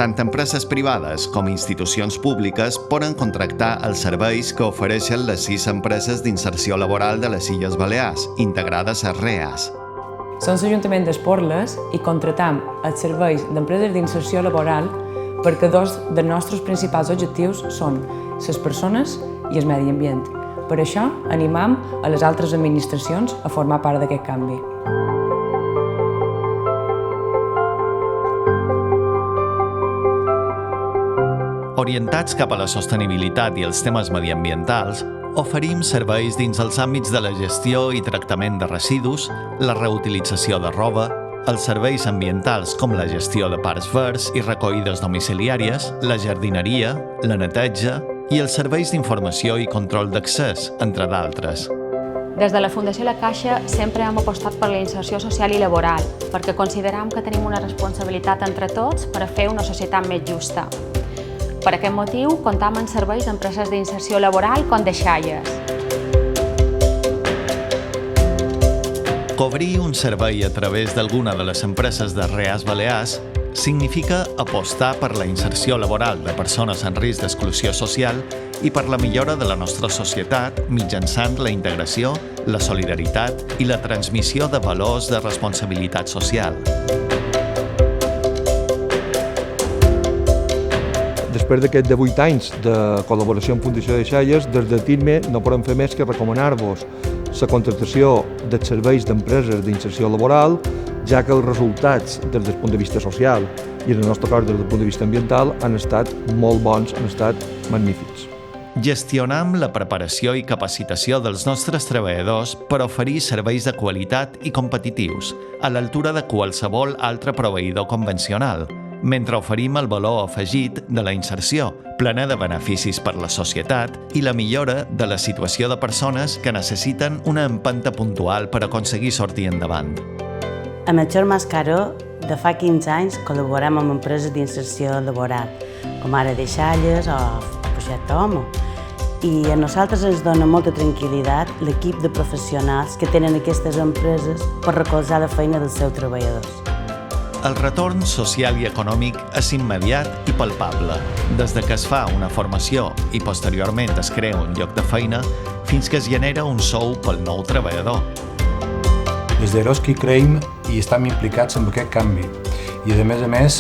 Tant empreses privades com institucions públiques poden contractar els serveis que ofereixen les 6 empreses d'inserció laboral de les Illes Balears, integrades a REAS. Som l'Ajuntament d'Esporles i contratam els serveis d'empreses d'inserció laboral perquè dos dels nostres principals objectius són les persones i el medi ambient. Per això, animam a les altres administracions a formar part d'aquest canvi. Orientats cap a la sostenibilitat i els temes mediambientals, oferim serveis dins els àmbits de la gestió i tractament de residus, la reutilització de roba, els serveis ambientals com la gestió de parcs verds i recollides domiciliàries, la jardineria, la neteja i els serveis d'informació i control d'accés, entre d'altres. Des de la Fundació La Caixa sempre hem apostat per la inserció social i laboral, perquè consideram que tenim una responsabilitat entre tots per a fer una societat més justa. Per aquest motiu, comptam amb serveis d'empreses d'inserció laboral com Deixalles. Cobrir un servei a través d'alguna de les empreses de REAS Balears significa apostar per la inserció laboral de persones en risc d'exclusió social i per la millora de la nostra societat mitjançant la integració, la solidaritat i la transmissió de valors de responsabilitat social. Després d'aquests 18 anys de col·laboració amb Fundació Deixalles, des de TIRME no podem fer més que recomanar-vos la contractació dels serveis d'empreses d'inserció laboral, ja que els resultats des del punt de vista social i en el nostre cas des del punt de vista ambiental han estat molt bons, han estat magnífics. Gestionam la preparació i capacitació dels nostres treballadors per oferir serveis de qualitat i competitius, a l'altura de qualsevol altre proveïdor convencional, mentre oferim el valor afegit de la inserció, plena de beneficis per la societat i la millora de la situació de persones que necessiten una empenta puntual per aconseguir sortir endavant. A Melchor Mascaró, de fa 15 anys, col·laborem amb empreses d'inserció laboral, com ara Deixalles o Projecte Homo. I a nosaltres ens dona molta tranquil·litat l'equip de professionals que tenen aquestes empreses per recolzar la feina dels seus treballadors. El retorn social i econòmic és immediat i palpable, des de que es fa una formació i posteriorment es crea un lloc de feina fins que es genera un sou pel nou treballador. Des d'Eroski creiem i estem implicats en aquest canvi i a més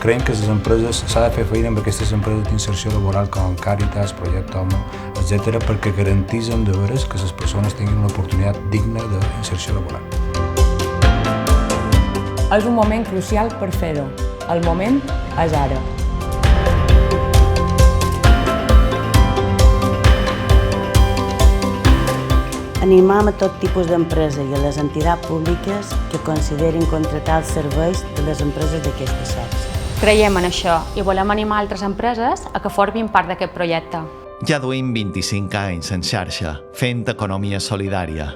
creiem que les empreses s'ha de fer feina amb aquestes empreses d'inserció laboral com Càritas, Projecte Homo, etc. perquè garantitzen de veres que les persones tinguin una oportunitat digna d'inserció laboral. És un moment crucial per fer-ho. El moment és ara. Animam a tot tipus d'empresa i a les entitats públiques que considerin contractar els serveis de les empreses d'aquesta xarxa. Creiem en això i volem animar altres empreses a que formin part d'aquest projecte. Ja duim 25 anys en xarxa, fent economia solidària.